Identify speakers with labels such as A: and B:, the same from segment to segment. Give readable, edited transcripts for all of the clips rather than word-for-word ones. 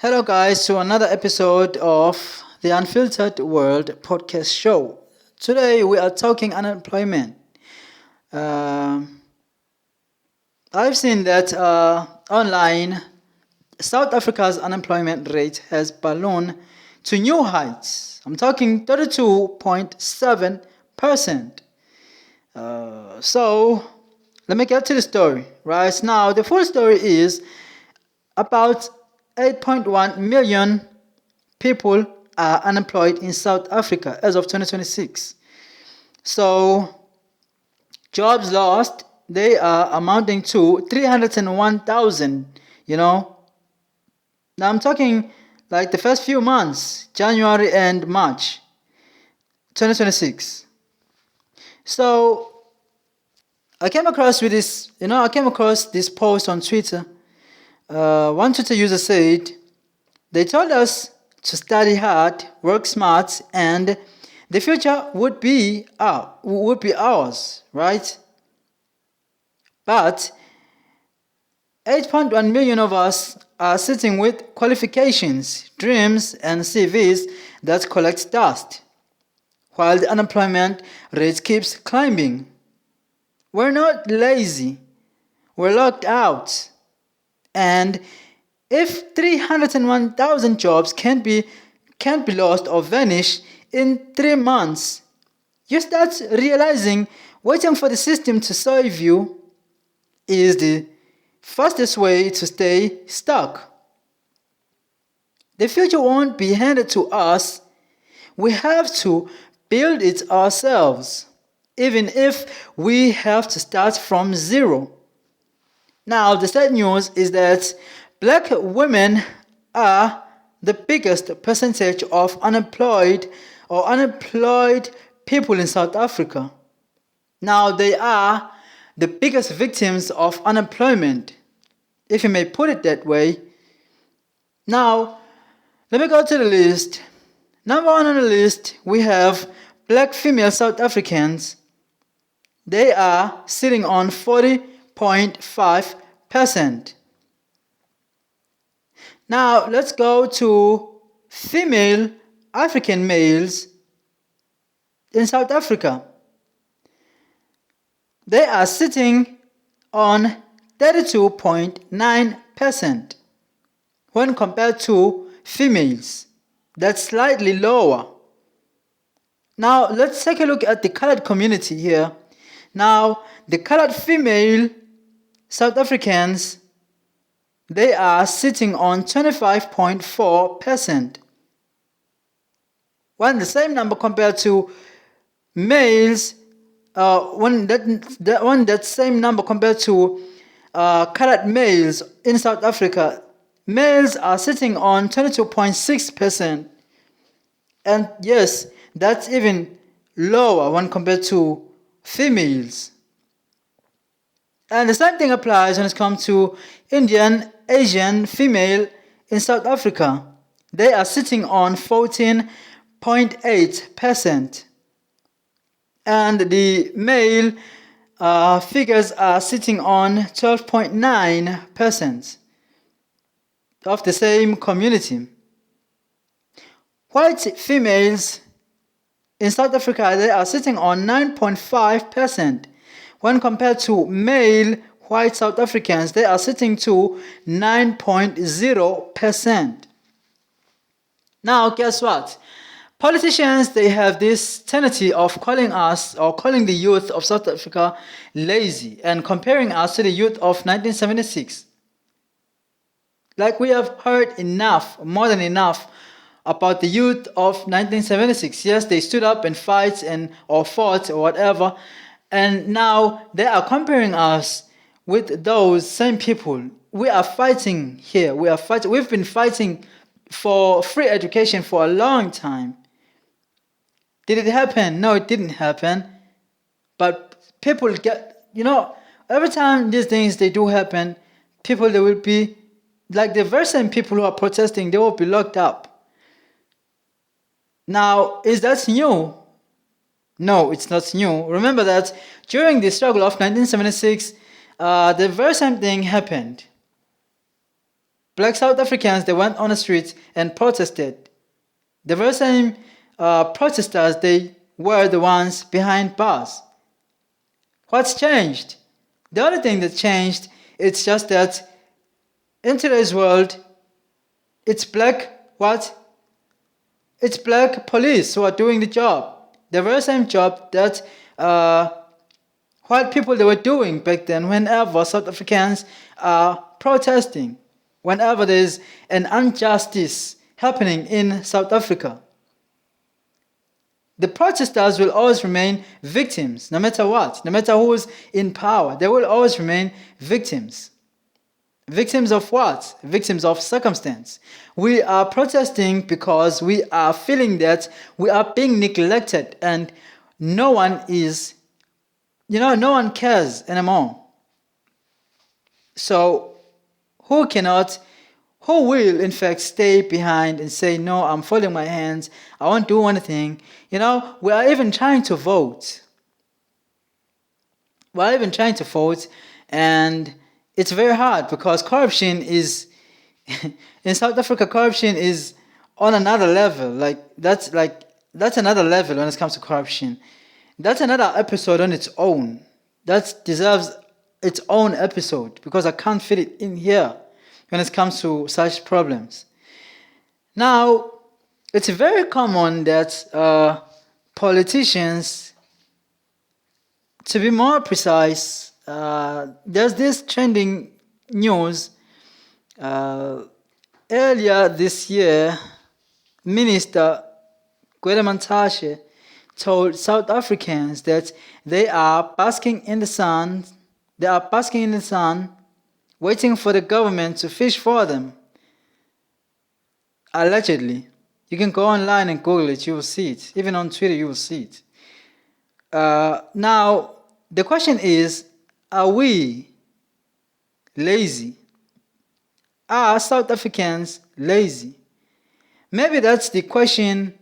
A: Hello, guys, to another episode of the Unfiltered World podcast show. Today we are talking unemployment. Um I've seen that online, South Africa's unemployment rate has ballooned to new heights. I'm talking 32.7%. So let me get to the story. Right now, the full story is about 8.1 million people are unemployed in South Africa as of 2026. So, jobs lost, they are amounting to 301,000, you know. Now I'm talking like the first few months, January and March 2026. So, I came across this post on Twitter. One Twitter user said, they told us to study hard, work smart, and the future would be ours, right? But 8.1 million of us are sitting with qualifications, dreams, and CVs that collect dust, while the unemployment rate keeps climbing. We're not lazy, we're locked out. And if 301,000 jobs can't be lost or vanish in 3 months, you start realizing waiting for the system to save you is the fastest way to stay stuck. The future won't be handed to us. We have to build it ourselves, even if we have to start from zero. Now, the sad news is that black women are the biggest percentage of unemployed people in South Africa. Now, they are the biggest victims of unemployment, if you may put it that way. Now, let me go to the list. Number one on the list, we have black female South Africans. They are sitting on 40.5%. Now, let's go to female African males in South Africa. They are sitting on 32.9% when compared to females. That's slightly lower. Now, let's take a look at the colored community here. Now, the colored female South Africans, they are sitting on 25.4%. When the same number compared to males, that same number compared to colored males in South Africa, males are sitting on 22.6%. And yes, that's even lower when compared to females. And the same thing applies when it comes to Indian, Asian female in South Africa. They are sitting on 14.8%. And the male figures are sitting on 12.9% of the same community. White females in South Africa, they are sitting on 9.5%. When compared to male white South Africans, they are sitting to 9.0%. Now, guess what? Politicians, they have this tendency of calling us or calling the youth of South Africa lazy and comparing us to the youth of 1976. Like we have heard enough, more than enough, about the youth of 1976. Yes, they stood up and fought or whatever, and now they are comparing us with those same people. We are fighting here. We've been fighting for free education for a long time. Did it happen? No, it didn't happen. But people every time these things they do happen, people they will be like the very same people who are protesting, they will be locked up. Now, is that new? No, it's not new. Remember that during the struggle of 1976, the very same thing happened. Black South Africans, they went on the streets and protested. The very same protesters, they were the ones behind bars. What's changed? The only thing that changed, it's just that in today's world, it's black what? It's black police who are doing the job. The very same job that white people they were doing back then whenever South Africans are protesting, whenever there's an injustice happening in South Africa. The protesters will always remain victims, no matter what, no matter who's in power. They will always remain victims. Victims of what? Victims of circumstance. We are protesting because we are feeling that we are being neglected and no one is, no one cares anymore. So who will in fact stay behind and say, no, I'm folding my hands, I won't do anything. We are even trying to vote. And it's very hard because corruption is, in South Africa, corruption is on another level. That's another level when it comes to corruption. That's another episode on its own. That deserves its own episode because I can't fit it in here when it comes to such problems. Now, it's very common that politicians, to be more precise, there's this trending news. Earlier this year, Minister Gwede told South Africans that they are basking in the sun. Waiting for the government to fish for them. Allegedly. You can go online and Google it, you will see it. Even on Twitter, you will see it. Now, the question is, are we lazy? Are South Africans lazy? Maybe that's the question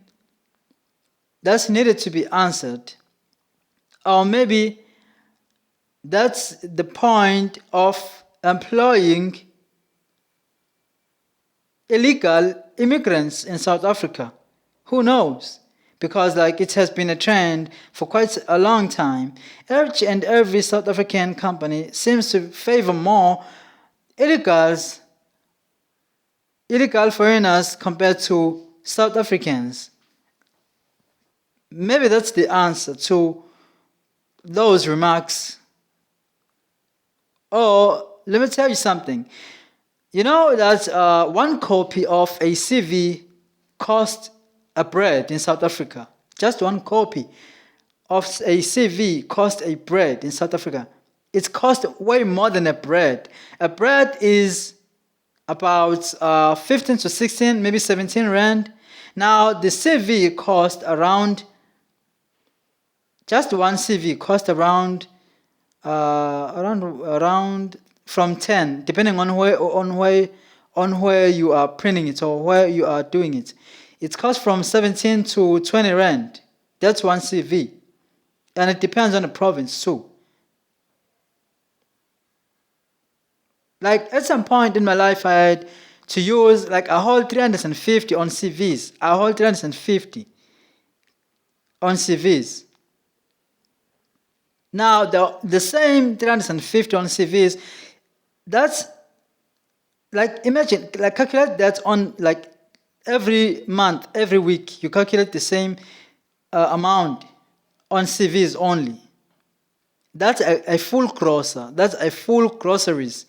A: that's needed to be answered. Or maybe that's the point of employing illegal immigrants in South Africa. Who knows? Because it has been a trend for quite a long time. Each and every South African company seems to favor more illegal foreigners compared to South Africans. Maybe that's the answer to those remarks. Or let me tell you something. You know that one copy of a CV costs a bread in South Africa. Just one copy of a CV costs a bread in South Africa. It costs way more than a bread. A bread is about 15 to 16, maybe 17 rand. Now the CV cost around, just one CV cost around from 10, depending on where you are printing it or where you are doing it. It costs from 17 to 20 rand. That's one CV. And it depends on the province too. At some point in my life, I had to use a whole 350 on CVs. A whole 350 on CVs. Now, the same 350 on CVs, that's imagine, calculate that on every month, every week, you calculate the same amount on CVs only. That's a full grocer. That's a full groceries.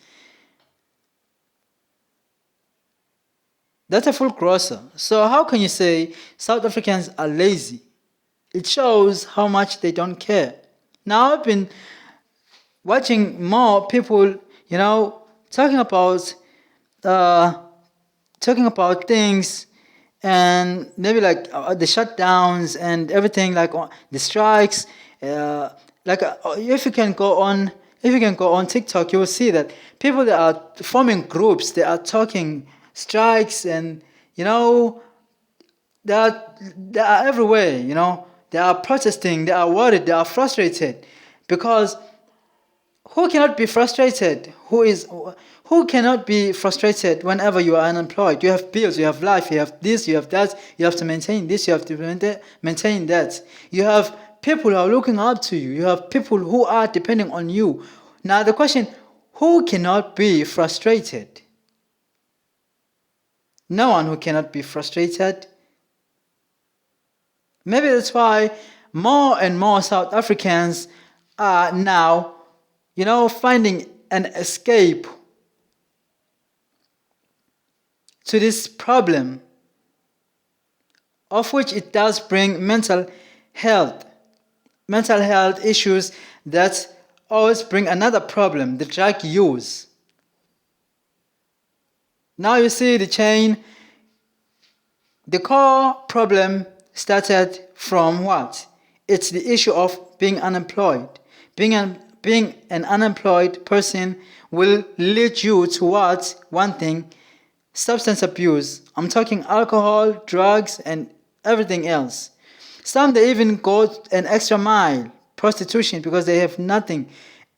A: That's a full grocer. So how can you say South Africans are lazy? It shows how much they don't care. Now I've been watching more people, talking about things, and maybe the shutdowns and everything, the strikes. If you can go on TikTok, you will see that people that are forming groups, they are talking strikes, and they are everywhere. They are protesting, they are worried, they are frustrated. Because who cannot be frustrated? Who Who cannot be frustrated whenever you are unemployed? You have bills, you have life, you have this, you have that, you have to maintain this, you have to maintain that. You have people who are looking up to you, you have people who are depending on you. Now the question, who cannot be frustrated? No one who cannot be frustrated. Maybe that's why more and more South Africans are now, finding an escape to this problem, of which it does bring mental health issues that always bring another problem, the drug use. Now you see the chain. The core problem started from what? It's the issue of being unemployed. Being an unemployed person will lead you towards one thing: substance abuse. I'm talking alcohol, drugs, and everything else. Some, they even go an extra mile, prostitution, because they have nothing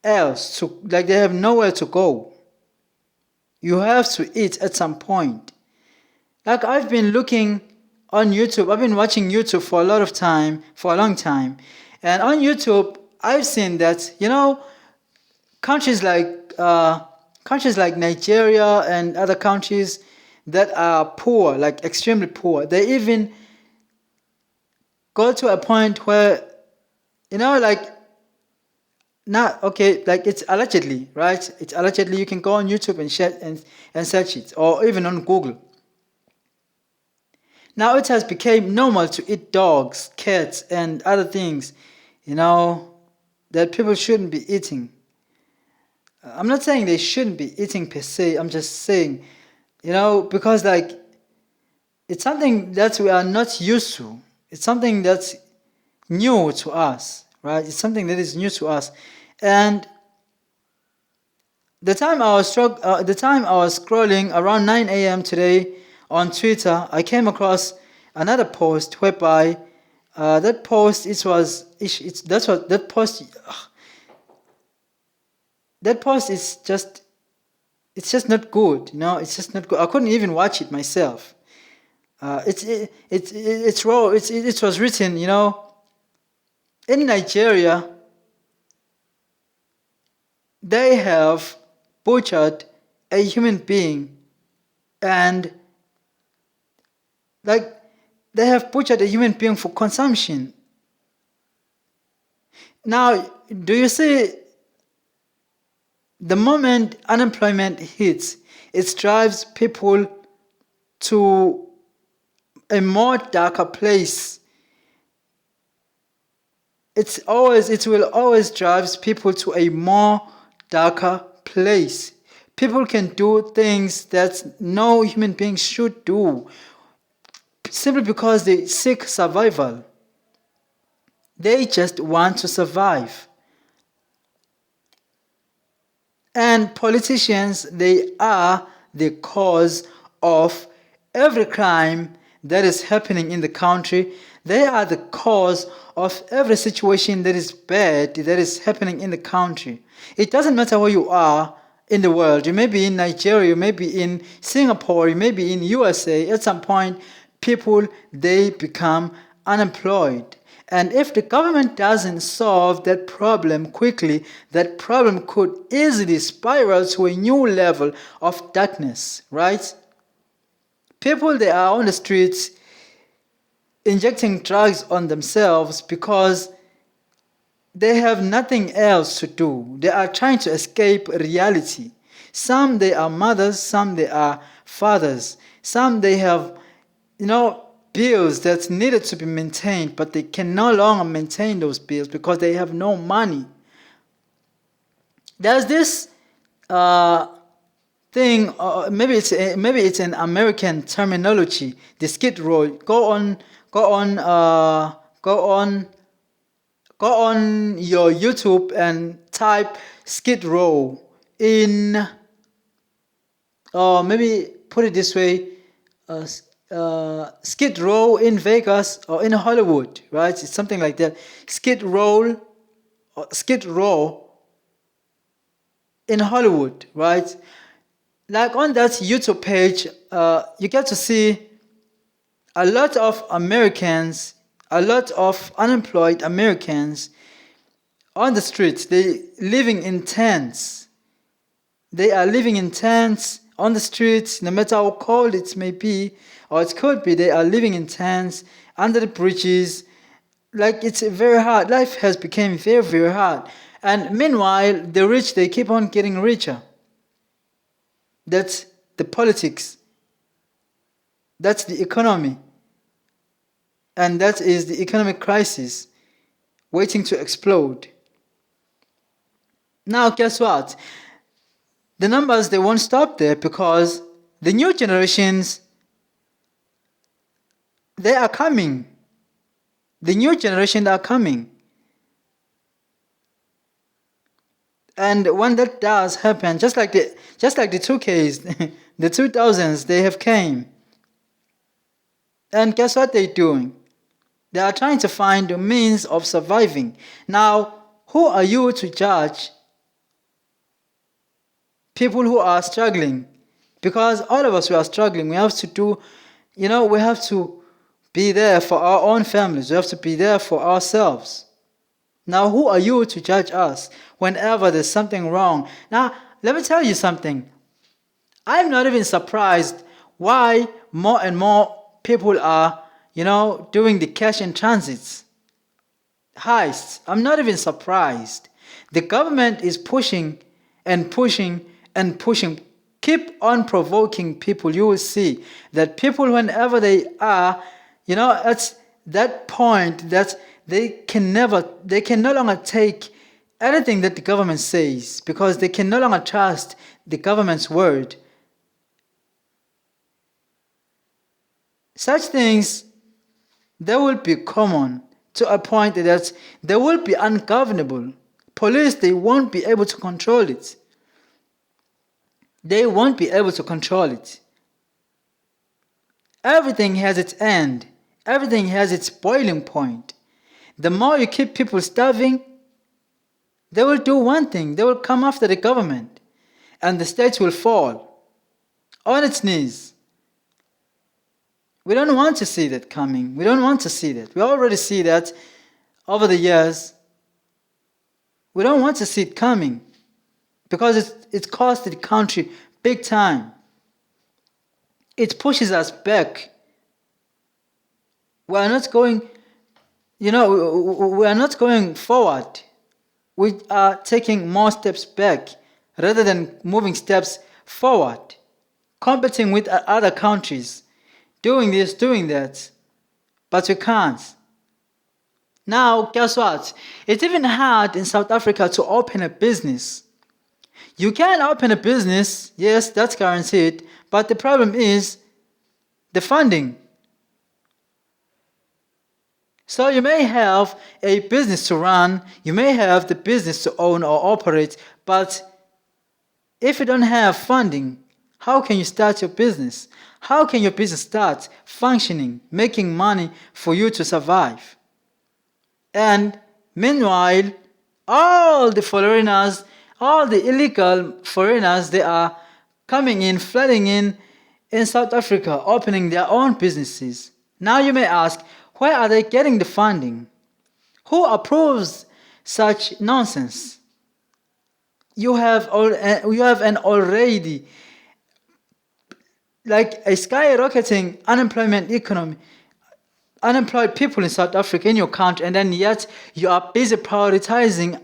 A: else to, they have nowhere to go. You have to eat at some point. Like, I've been looking on YouTube. I've been watching YouTube for a long time. And on YouTube, I've seen that, countries like Nigeria and other countries that are poor, like extremely poor, they even go to a point where, it's allegedly, right? It's allegedly. You can go on YouTube and search it, or even on Google. Now it has become normal to eat dogs, cats, and other things, that people shouldn't be eating. I'm not saying they shouldn't be eating per se. I'm just saying, because it's something that we are not used to. It's something that's new to us, right? It's something that is new to us. And the time I was scrolling around 9 a.m. today on Twitter, I came across another post whereby that post is just, it's just not good. It's just not good. I couldn't even watch it myself. It's raw. It was written, in Nigeria, they have butchered a human being, and they have butchered a human being for consumption. Now, do you see, the moment unemployment hits, it drives people to a more darker place. It will always drive people to a more darker place. People can do things that no human being should do, simply because they seek survival. They just want to survive. And politicians, they are the cause of every crime that is happening in the country. They are the cause of every situation that is bad that is happening in the country. It doesn't matter where you are in the world. You may be in Nigeria, you may be in Singapore, you may be in USA. At some point, people, they become unemployed. And if the government doesn't solve that problem quickly, that problem could easily spiral to a new level of darkness, right? People, they are on the streets injecting drugs on themselves because they have nothing else to do. They are trying to escape reality. Some, they are mothers, some, they are fathers. Some, they have, bills that needed to be maintained, but they can no longer maintain those bills because they have no money. There's this thing, maybe it's an American terminology, the skid row. Go on your YouTube and type skid row in, or maybe put it this way, skid row in Vegas or in Hollywood, right? It's something like that. Skid row in Hollywood, right? Like on that YouTube page, you get to see a lot of Americans, a lot of unemployed Americans on the streets. They living in tents. They are living in tents on the streets, no matter how cold it may be, or it could be. They are living in tents under the bridges. Like it's very hard. Life has become very, very hard. And meanwhile, the rich, they keep on getting richer. That's the politics. That's the economy. And that is the economic crisis waiting to explode. Now, guess what? The numbers, they won't stop there, because the new generations, they are coming. The new generation are coming. And when that does happen, just like the 2Ks, the 2000s, they have came. And guess what they're doing? They are trying to find a means of surviving. Now, who are you to judge people who are struggling? Because all of us, we are struggling. We have to do, we have to be there for our own families. We have to be there for ourselves. Now, who are you to judge us whenever there's something wrong? Now, let me tell you something. I'm not even surprised why more and more people are, doing the cash in transits, heists. I'm not even surprised. The government is pushing and pushing and pushing. Keep on provoking people. You will see that people, whenever they are, at that point that they can no longer take anything that the government says, because they can no longer trust the government's word. Such things, they will be common to a point that they will be ungovernable. Police, they won't be able to control it. They won't be able to control it. Everything has its end. Everything has its boiling point. The more you keep people starving, they will do one thing. They will come after the government, and the state will fall on its knees. We don't want to see that coming. We don't want to see that. We already see that over the years. We don't want to see it coming, because it cost the country big time. It pushes us back. We are not going, we are not going forward. We are taking more steps back rather than moving steps forward, competing with other countries, doing this, doing that. But we can't. Now, guess what? It's even hard in South Africa to open a business. You can open a business, yes, that's guaranteed, but the problem is the funding. So you may have a business to run, you may have the business to own or operate, but if you don't have funding, how can you start your business? How can your business start functioning, making money for you to survive? And meanwhile, all the foreigners, all the illegal foreigners, they are coming in, flooding in South Africa, opening their own businesses. Now you may ask, where are they getting the funding? Who approves such nonsense? You have an already like a skyrocketing unemployment economy, unemployed people in South Africa, in your country, and then yet you are busy prioritizing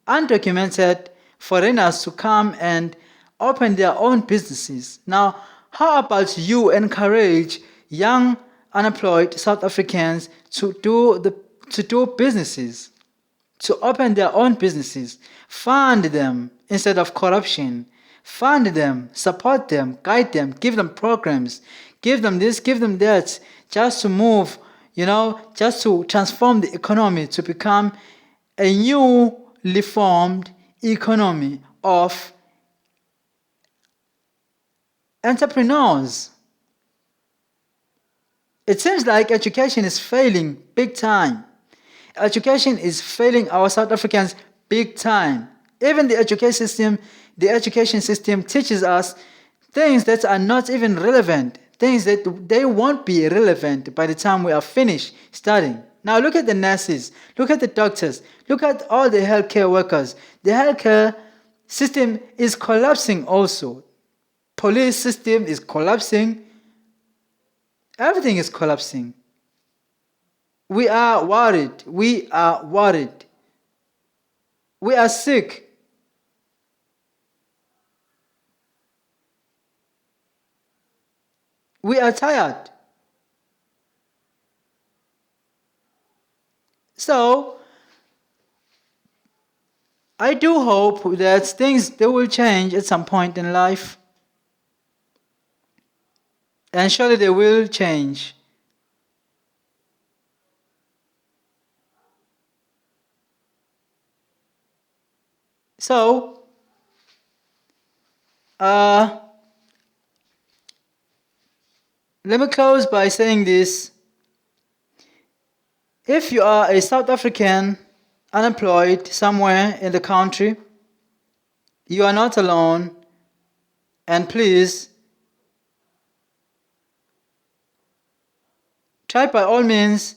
A: undocumented foreigners to come and open their own businesses. Now, how about you encourage young unemployed South Africans to do businesses, to open their own businesses? Fund them instead of corruption. Fund them, support them, guide them, give them programs, give them this, give them that, just to move, just to transform the economy to become a newly formed economy of entrepreneurs. It seems like education is failing big time. Education is failing our South Africans big time. Even the education system teaches us things that are not even relevant, things that they won't be relevant by the time we are finished studying. Now look at the nurses, look at the doctors, look at all the healthcare workers. The healthcare system is collapsing also. Police system is collapsing. Everything is collapsing. We are worried. We are worried. We are sick. We are tired. So, I do hope that things they will change at some point in life. And surely they will change. So, let me close by saying this. If you are a South African unemployed somewhere in the country, you are not alone, and please try by all means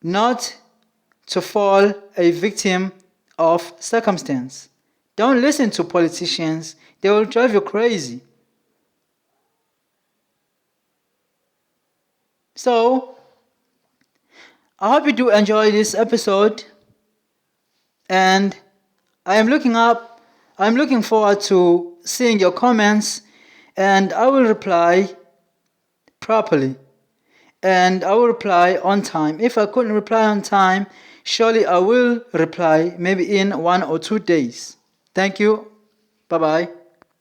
A: not to fall a victim of circumstance. Don't listen to politicians, they will drive you crazy. So, I hope you do enjoy this episode, and I'm looking forward to seeing your comments, and I will reply properly, and I will reply on time. If I couldn't reply on time, surely I will reply maybe in 1 or 2 days. Thank you. Bye bye.